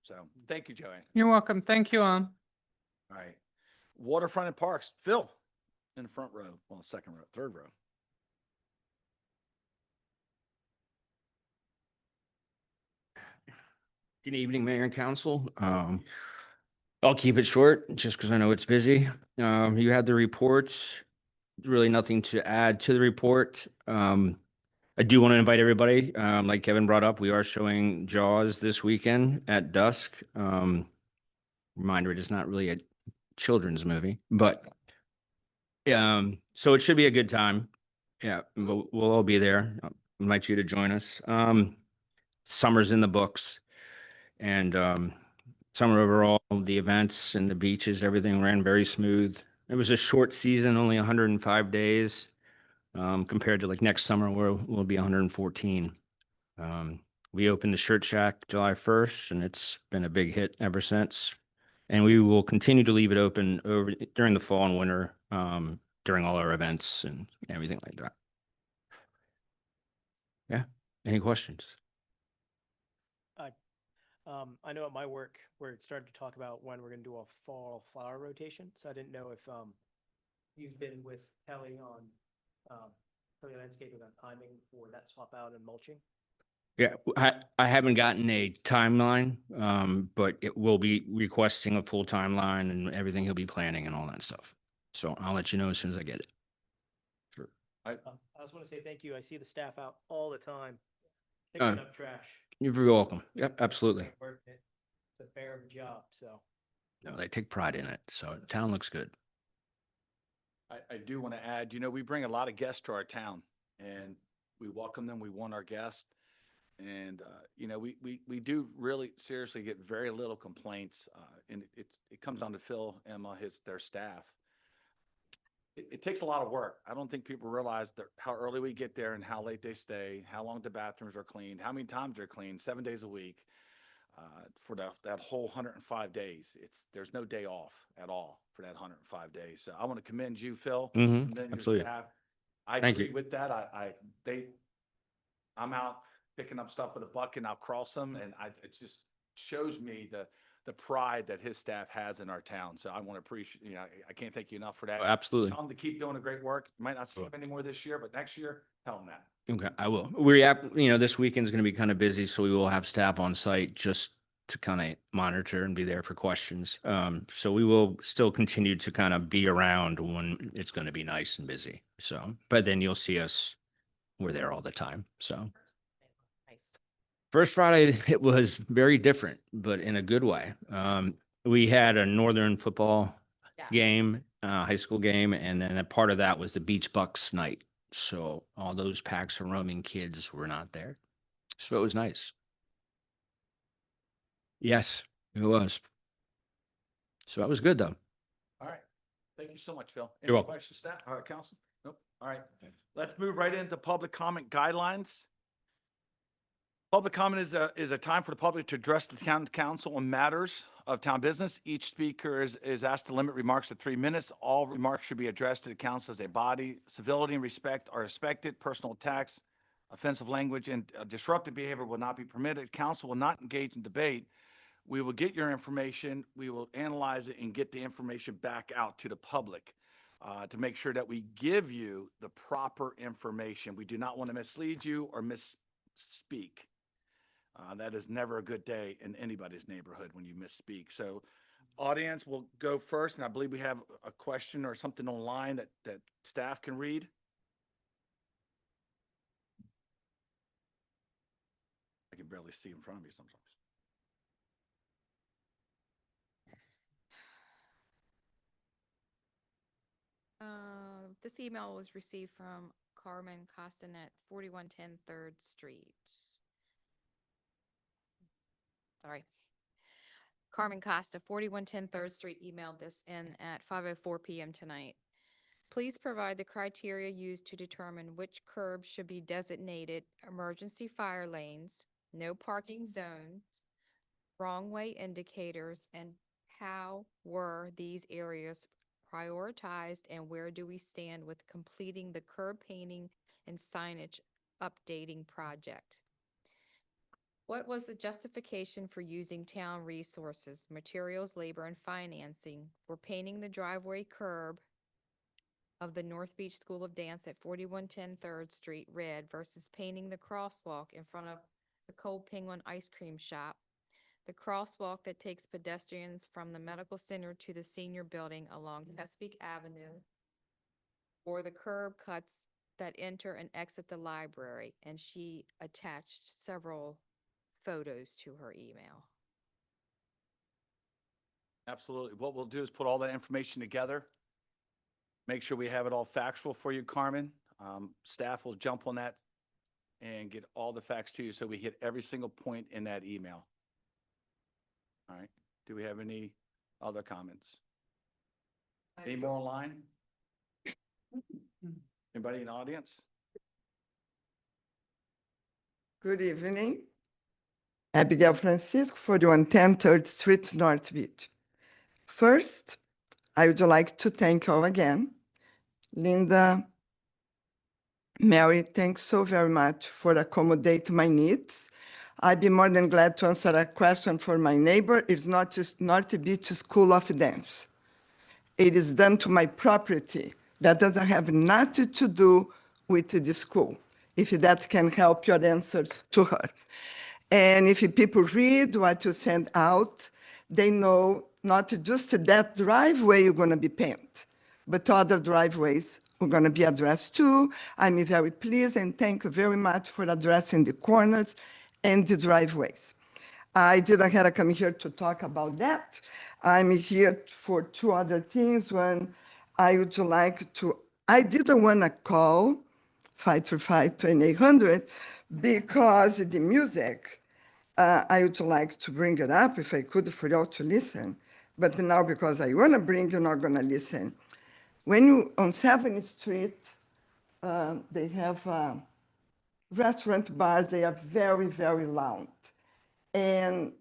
So thank you, Joanne. You're welcome. Thank you, All right. Waterfront and Parks, Phil, in the front row, well, second row, third row. Good evening, Mayor and Council. I'll keep it short just because I know it's busy. You had the reports. Really nothing to add to the report. I do want to invite everybody, like Kevin brought up, we are showing Jaws this weekend at dusk. Reminder, it is not really a children's movie, but so it should be a good time. Yeah, we'll all be there. I'll invite you to join us. Summer's in the books, and summer overall, the events and the beaches, everything ran very smooth. It was a short season, only 105 days, compared to like next summer where we'll be 114. We opened the Shirt Shack July 1st, and it's been a big hit ever since. And we will continue to leave it open during the fall and winter, during all our events and everything like that. Yeah. Any questions? I know at my work, we're starting to talk about when we're going to do a fall flower rotation. So I didn't know if you've been with Kelly on Kelly Landscaping on timing for that swap out and mulching. Yeah, I haven't gotten a timeline, but it will be requesting a full timeline and everything he'll be planning and all that stuff. So I'll let you know as soon as I get it. Sure. I just want to say thank you. I see the staff out all the time picking up trash. You're very welcome. Yep, absolutely. It's a fair of a job, so. No, they take pride in it. So the town looks good. I do want to add, we bring a lot of guests to our town and we welcome them. We want our guests. And, we do really seriously get very little complaints. And it comes down to Phil, Emma, their staff. It takes a lot of work. I don't think people realize how early we get there and how late they stay, how long the bathrooms are cleaned, how many times they're cleaned, 7 days a week. For that whole 105 days, there's no day off at all for that 105 days. So I want to commend you, Phil. Mhm, commend your absolutely. staff. I Thank agree you. with that. I'm out picking up stuff with a bucket and I'll cross them, and it just shows me the pride that his staff has in our town. So I want to appreciate, I can't thank you enough for that. Oh, absolutely. Tell them to keep doing the great work. Might not see them anymore this year, but next year, tell them that. Okay, I will. This weekend's going to be kind of busy, so we will have staff on site just to kind of monitor and be there for questions. So we will still continue to kind of be around when it's going to be nice and busy. So, but then you'll see us, we're there all the time. So Nice. first Friday, it was very different, but in a good way. We had a Northern football Yeah. game, high school game, and then a part of that was the Beach Bucks night. So all those Pax and roaming kids were not there. So it was nice. Yes, it was. So that was good though. All right. Thank you so much, Phil. You're welcome. Questions, staff, council? Nope. All right. Let's move right into public comment guidelines. Public comment is a time for the public to address the town council on matters of town business. Each speaker is asked to limit remarks to 3 minutes. All remarks should be addressed to the council as a body. Civility and respect are expected. Personal attacks, offensive language, and disruptive behavior will not be permitted. Council will not engage in debate. We will get your information, we will analyze it and get the information back out to the public to make sure that we give you the proper information. We do not want to mislead you or misspeak. That is never a good day in anybody's neighborhood when you misspeak. So audience will go first, and I believe we have a question or something online that staff can read. I can barely see in front of me sometimes. This email was received from Carmen Costanet, 4110 3rd Street. Sorry. Carmen Costa, 4110 3rd Street, emailed this in at 5:04 p.m. tonight. Please provide the criteria used to determine which curbs should be designated emergency fire lanes, no parking zones, wrong-way indicators, and how were these areas prioritized, and where do we stand with completing the curb painting and signage updating project? What was the justification for using town resources, materials, labor, and financing for painting the driveway curb of the North Beach School of Dance at 4110 3rd Street red versus painting the crosswalk in front of the Cold Penguin Ice Cream Shop, the crosswalk that takes pedestrians from the medical center to the senior building along Chesapeake Avenue, or the curb cuts that enter and exit the library? And she attached several photos to her email. Absolutely. What we'll do is put all that information together. Make sure we have it all factual for you, Carmen. Staff will jump on that and get all the facts to you so we hit every single point in that email. All right. Do we have any other comments? Any more online? Anybody in the audience? Good evening. Abigail Francisco, 4110 3rd Street, North Beach. First, I would like to thank you all again. Linda, Mary, thanks so very much for accommodating my needs. I'd be more than glad to answer a question for my neighbor. It's not just North Beach School of Dance. It is done to my property. That doesn't have nothing to do with the school, if that can help your answers to her. And if people read what you send out, they know not just that driveway you're going to be painted, but other driveways are going to be addressed too. I'm very pleased and thank you very much for addressing the corners and the driveways. I didn't have to come here to talk about that. I'm here for two other things. One, I would like to, I didn't want to call 535-2800, because the music, I would like to bring it up if I could for y'all to listen. But now because I want to bring, you're not going to listen. When you, on 7th Street, they have restaurant bars, they are very, very loud. And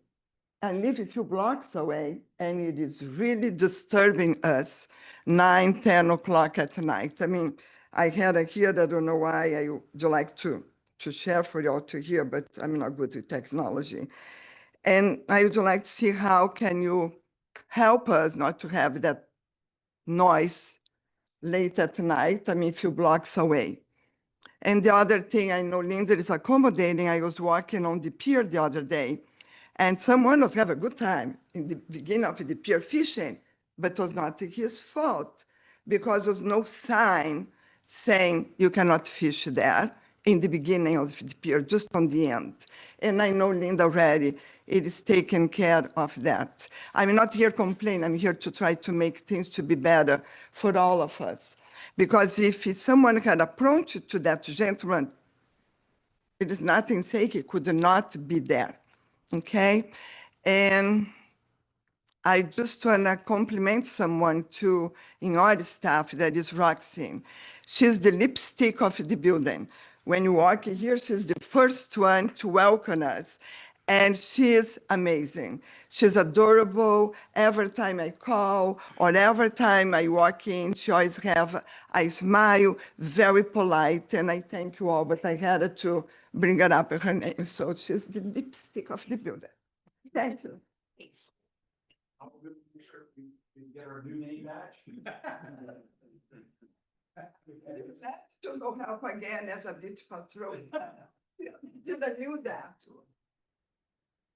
I live a few blocks away, and it is really disturbing us 9, 10 o'clock at night. I mean, I had a here, I don't know why I would like to share for y'all to hear, but I'm not good with technology. And I would like to see how can you help us not to have that noise late at night, I mean, a few blocks away. And the other thing, I know Linda is accommodating. I was walking on the pier the other day, and someone was having a good time in the beginning of the pier fishing, but it was not his fault because there was no sign saying you cannot fish there in the beginning of the pier, just on the end. And I know Linda already, it is taken care of that. I'm not here complaining, I'm here to try to make things to be better for all of us. Because if someone had approached to that gentleman, it is nothing saying he could not be there, okay? And I just want to compliment someone too in our staff, that is Roxanne. She's the lipstick of the building. When you walk here, she's the first one to welcome us. And she is amazing. She's adorable. Every time I call or every time I walk in, she always have a smile, very polite. And I thank you all, but I had to bring her up her name. So she's the lipstick of the building. Thank you. Get our new name badge. To go help again as a beach patrol. Didn't knew that.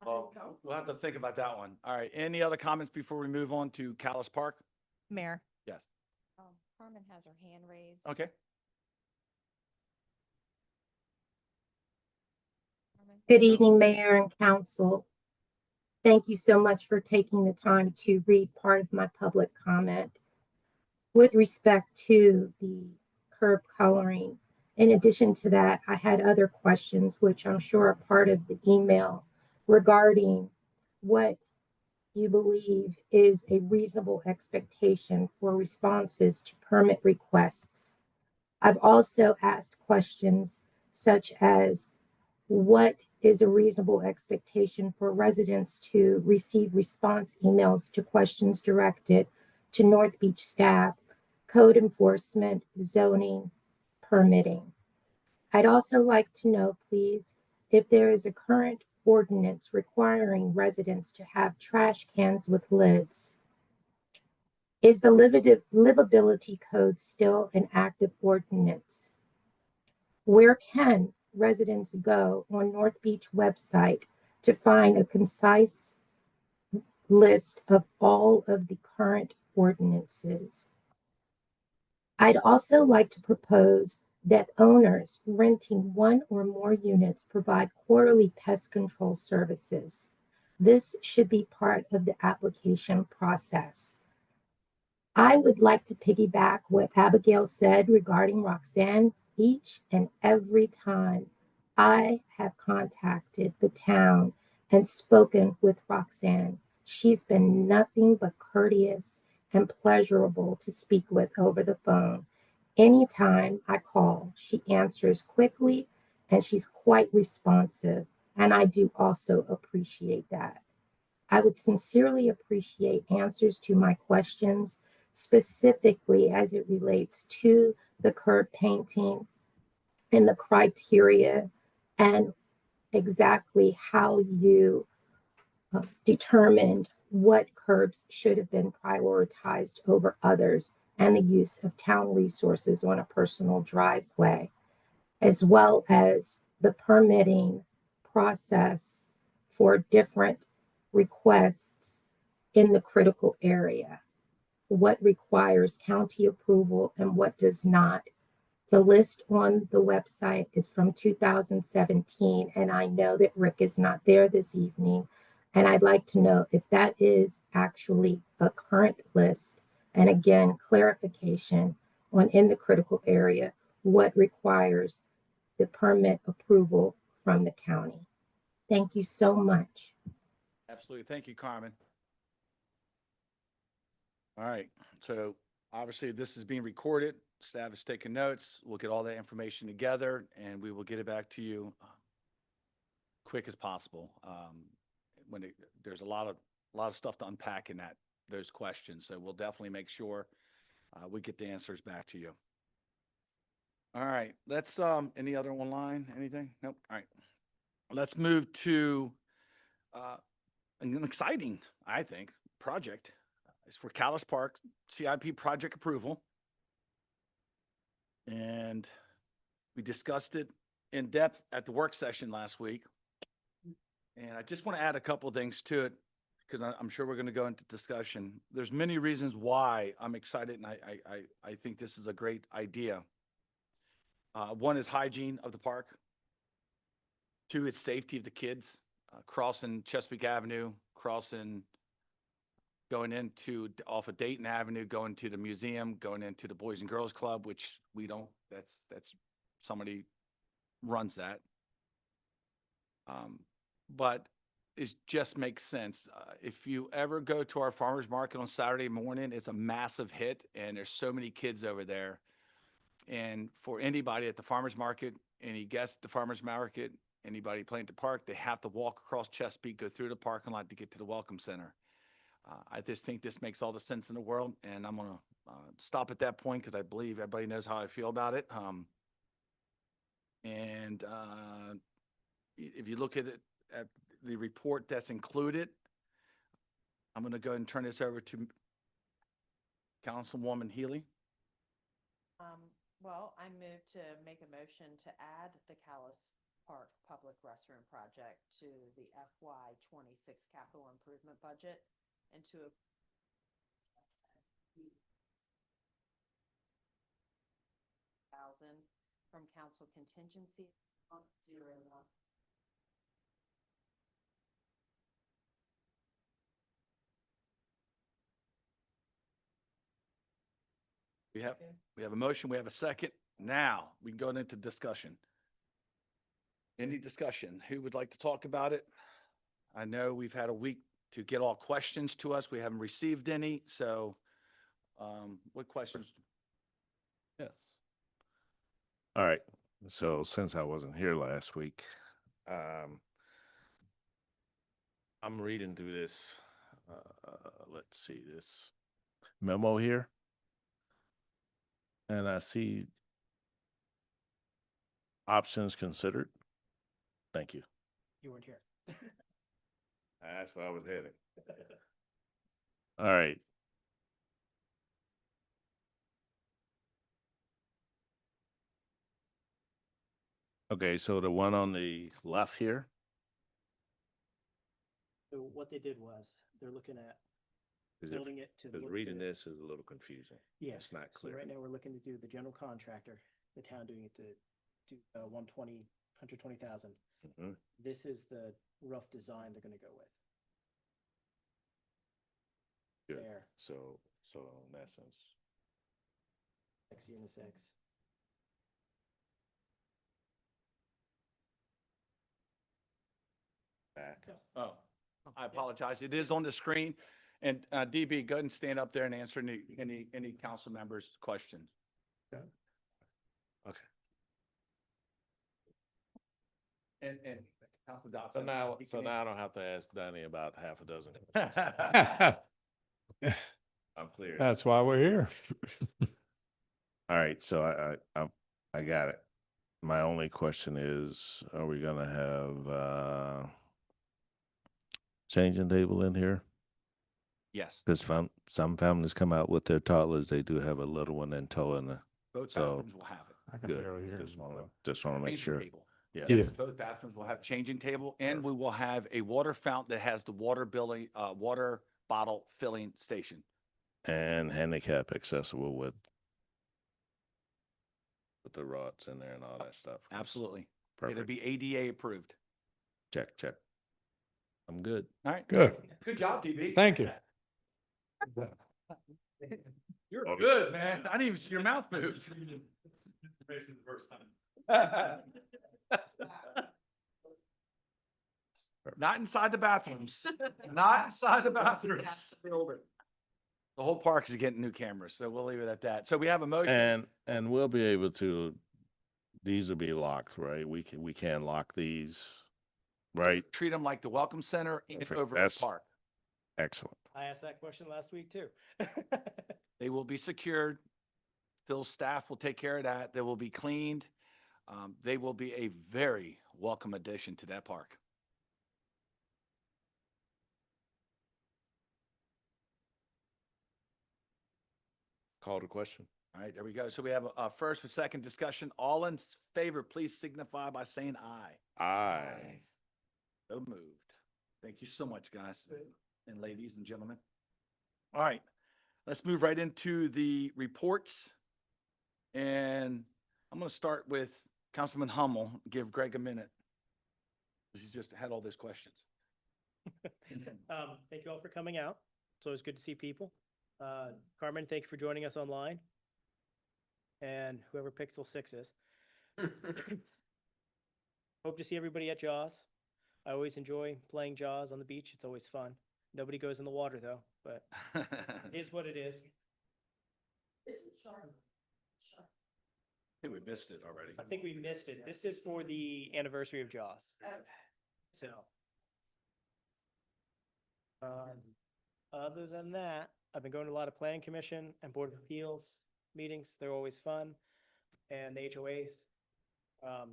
Well, we'll have to think about that one. All right. Any other comments before we move on to Callis Park? Mayor. Yes. Carmen has her hand raised. Okay. Carmen? Good evening, Mayor and Council. Thank you so much for taking the time to read part of my public comment. With respect to the curb coloring, in addition to that, I had other questions, which I'm sure are part of the email, regarding what you believe is a reasonable expectation for responses to permit requests. I've also asked questions such as, what is a reasonable expectation for residents to receive response emails to questions directed to North Beach staff, code enforcement, zoning, permitting? I'd also like to know, please, if there is a current ordinance requiring residents to have trash cans with lids. Is the livability code still an active ordinance? Where can residents go on North Beach website to find a concise list of all of the current ordinances? I'd also like to propose that owners renting one or more units provide quarterly pest control services. This should be part of the application process. I would like to piggyback what Abigail said regarding Roxanne. Each and every time I have contacted the town and spoken with Roxanne, she's been nothing but courteous and pleasurable to speak with over the phone. Anytime I call, she answers quickly and she's quite responsive. And I do also appreciate that. I would sincerely appreciate answers to my questions, specifically as it relates to the curb painting and the criteria and exactly how you determined what curbs should have been prioritized over others, and the use of town resources on a personal driveway, as well as the permitting process for different requests in the critical area. What requires county approval and what does not. The list on the website is from 2017, and I know that Rick is not there this evening. And I'd like to know if that is actually a current list. And again, clarification on in the critical area, what requires the permit approval from the county. Thank you so much. Absolutely. Thank you, Carmen. All right. So obviously this is being recorded. Staff is taking notes. We'll get all that information together and we will get it back to you quick as possible. There's a lot of stuff to unpack in those questions. So we'll definitely make sure we get the answers back to you. All right. Let's, any other online, anything? Nope. All right. Let's move to an exciting, I think, project. It's for Callis Park CIP project approval. And we discussed it in depth at the work session last week. And I just want to add a couple of things to it because I'm sure we're going to go into discussion. There's many reasons why I'm excited and I think this is a great idea. One is hygiene of the park. Two, it's safety of the kids crossing Chesapeake Avenue, going into off of Dayton Avenue, going to the museum, going into the Boys and Girls Club, which we don't, that's somebody runs that. But it just makes sense. If you ever go to our farmer's market on Saturday morning, it's a massive hit and there's so many kids over there. And for anybody at the farmer's market, any guest at the farmer's market, anybody playing at the park, they have to walk across Chesapeake, go through the parking lot to get to the Welcome Center. I just think this makes all the sense in the world, and I'm going to stop at that point because I believe everybody knows how I feel about it. If you look at it, at the report that's included, I'm going to go ahead and turn this over to Councilwoman Healy. Well, I move to make a motion to add the Callis Park Public Restroom Project to the FY '26 capital improvement budget and to $1,000 from council contingency on 0. We have a motion, we have a second. Now we can go into discussion. Any discussion? Who would like to talk about it? I know we've had a week to get all questions to us. We haven't received any. So what questions? Yes. All right. So since I wasn't here last week, I'm reading through this, let's see, this memo here. And I see options considered. Thank you. You weren't here. That's where I was headed. All right. Okay, so the one on the left here, So what they did was they're looking at building it to. because reading this is a little confusing. Yeah, It's not so clear. right now we're looking to do the general contractor, the town doing it to do 120,000. Mhm. This is the rough design they're gonna go with. Good. There, So in essence, X unisex. back. Oh, I apologize. It is on the screen. And DB, go ahead and stand up there and answer any council members' questions. Okay. And Councilman Dotson. So now, he so can now I don't have to ask Danny about half a dozen. I'm clear. That's why we're here. All right, so I got it. My only question is, are we gonna have changing table in here? Yes, Because some families come out with their toddlers, they do have a little one in tow and both so- bathrooms will have it. I can good. barely hear. Just you. wanna make Changing sure. table. Yeah. Yeah. Yes, both bathrooms will have changing table and we will have a water fountain that has the water bottle filling station. And handicap accessible with the rods in there and all that stuff. Absolutely. It'll Perfect. be ADA approved. Check. I'm good. All right. Good. Good job, DB. Thank you. You're good, man. I didn't even see your mouth move. first time. Not inside the bathrooms, not inside the bathrooms. The whole park is getting new cameras, so we'll leave it at that. So we have a motion. And we'll be able to, these will be locked, right? We can lock these, right? Treat them like the Welcome Center in Perfect. Overlook That's- Park. Excellent. I asked that question last week too. They will be secured. Phil's staff will take care of that. They will be cleaned. They will be a very welcome addition to that park. Call to question. All right, there we go. So we have a first and second discussion. All in favor, please signify by saying aye. Aye. So moved. Thank you so much, guys and ladies and gentlemen. All right, let's move right into the reports. And I'm going to start with Councilman Hummel. Give Greg a minute. He just had all those questions. Thank you all for coming out. It's always good to see people. Carmen, thank you for joining us online. And whoever Pixel 6 is. Hope to see everybody at Jaws. I always enjoy playing Jaws on the beach. It's always fun. Nobody goes in the water though, but it is what it is. I think we missed it already. I think we missed it. This is for the anniversary of Jaws. So. Other than that, I've been going to a lot of planning commission and board of appeals meetings. They're always fun. And the HOAs,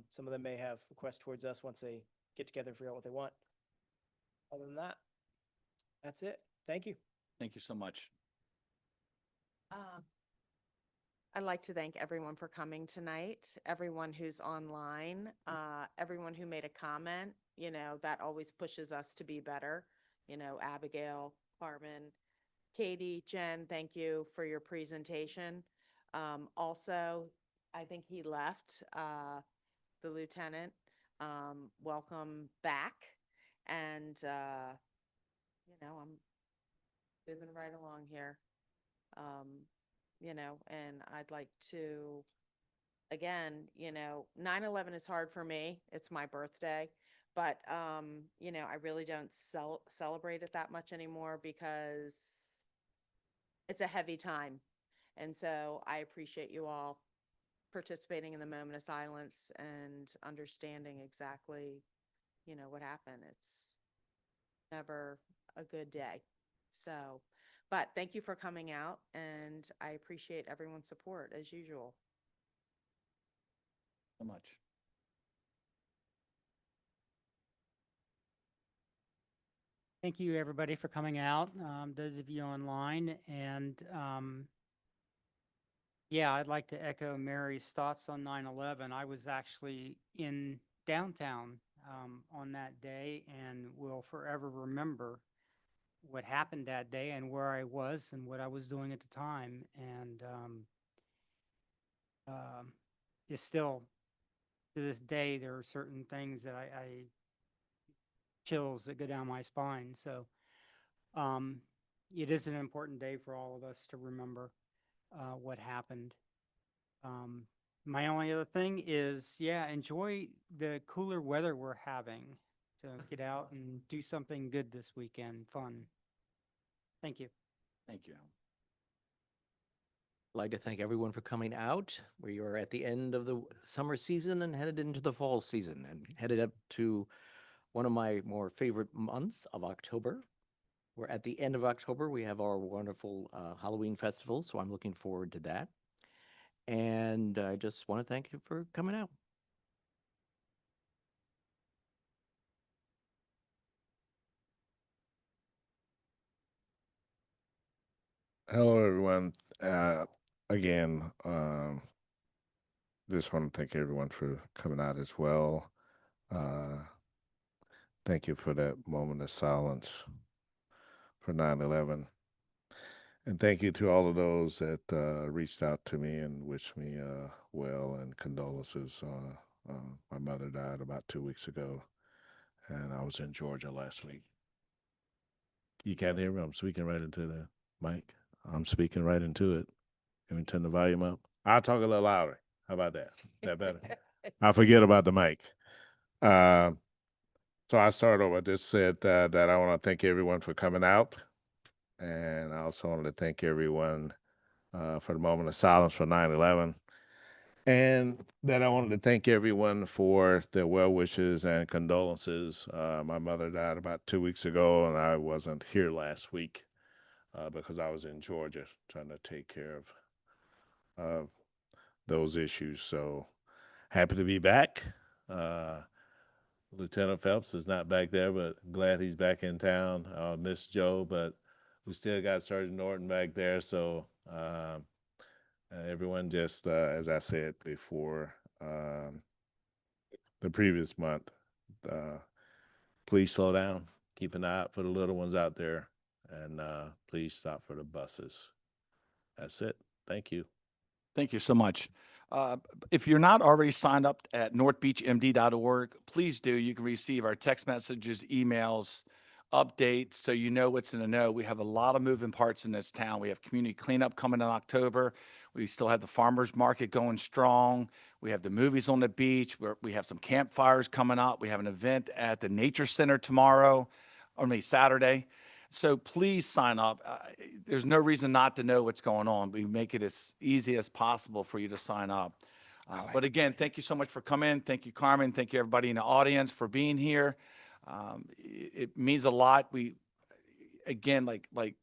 some of them may have requests towards us once they get together and figure out what they want. Other than that, that's it. Thank you. Thank you so much. I'd like to thank everyone for coming tonight, everyone who's online, everyone who made a comment. You know, that always pushes us to be better. You know, Abigail, Carmen, Katie, Jen, thank you for your presentation. Also, I think he left, the lieutenant. Welcome back. And, you know, I'm moving right along here. You know, and I'd like to, again, you know, 9/11 is hard for me. It's my birthday. But, you know, I really don't celebrate it that much anymore because it's a heavy time. And so I appreciate you all participating in the moment of silence and understanding exactly, you know, what happened. It's never a good day. So, but thank you for coming out, and I appreciate everyone's support as usual. So much. Thank you, everybody, for coming out, those of you online. And yeah, I'd like to echo Mary's thoughts on 9/11. I was actually in downtown on that day and will forever remember what happened that day and where I was and what I was doing at the time. And it's still, to this day, there are certain things that I chills that go down my spine. So it is an important day for all of us to remember what happened. My only other thing is, yeah, enjoy the cooler weather we're having. So get out and do something good this weekend, fun. Thank you. Thank you. I'd like to thank everyone for coming out. We are at the end of the summer season and headed into the fall season and headed up to one of my more favorite months of October. We're at the end of October. We have our wonderful Halloween festival, so I'm looking forward to that. And I just want to thank you for coming out. Hello, everyone. Again, just want to thank everyone for coming out as well. Thank you for that moment of silence for 9/11. And thank you to all of those that reached out to me and wished me well and condolences. My mother died about 2 weeks ago, and I was in Georgia last week. You can't hear me? I'm speaking right into the mic. I'm speaking right into it. Can we turn the volume up? I'll talk a little louder. How about that? That better? I forget about the mic. So I started over, just said that I want to thank everyone for coming out. And I also want to thank everyone for the moment of silence for 9/11. And then I wanted to thank everyone for their well wishes and condolences. My mother died about 2 weeks ago, and I wasn't here last week because I was in Georgia trying to take care of those issues. So happy to be back. Lieutenant Phelps is not back there, but glad he's back in town. I'll miss Joe, but we still got Sergeant Norton back there. So everyone just, as I said before, the previous month, please slow down, keep an eye out for the little ones out there, and please stop for the buses. That's it. Thank you. Thank you so much. If you're not already signed up at northbeachmd.org, please do. You can receive our text messages, emails, updates, so you know what's in the know. We have a lot of moving parts in this town. We have community cleanup coming in October. We still have the farmers market going strong. We have the movies on the beach. We have some campfires coming up. We have an event at the Nature Center tomorrow, Saturday. So please sign up. There's no reason not to know what's going on. We make it as easy as possible for you to sign up. But again, thank you so much for coming. Thank you, Carmen. Thank you, everybody in the audience, for being here. It means a lot. Again, like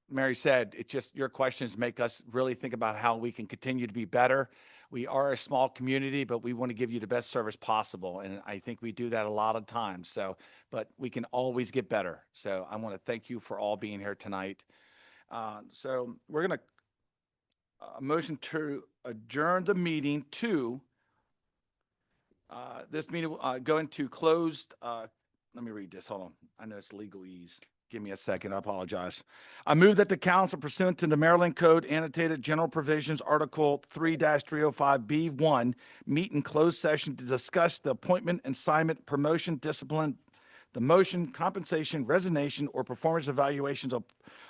Mary said, it's just your questions make us really think about how we can continue to be better. We are a small community, but we want to give you the best service possible. And I think we do that a lot of times. So, but we can always get better. So I want to thank you for all being here tonight. So we're going to motion to adjourn the meeting to this meeting will go into closed. Let me read this. Hold on. I know it's legalese. Give me a second. I apologize. I move that the council, pursuant to the Maryland Code Annotated General Provisions, Article 3-305B1, meet in closed session to discuss the appointment, assignment, promotion, discipline, demotion, compensation, resignation, or performance evaluations of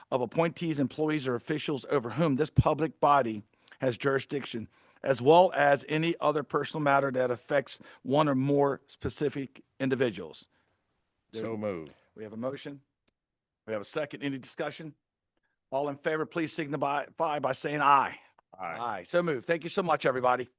appointees, employees, or officials over whom this public body has jurisdiction, as well as any other personal matter that affects one or more specific individuals. So moved. We have a motion. We have a second. Any discussion? All in favor, please signify by saying aye. Aye. Aye. So moved. Thank you so much, everybody.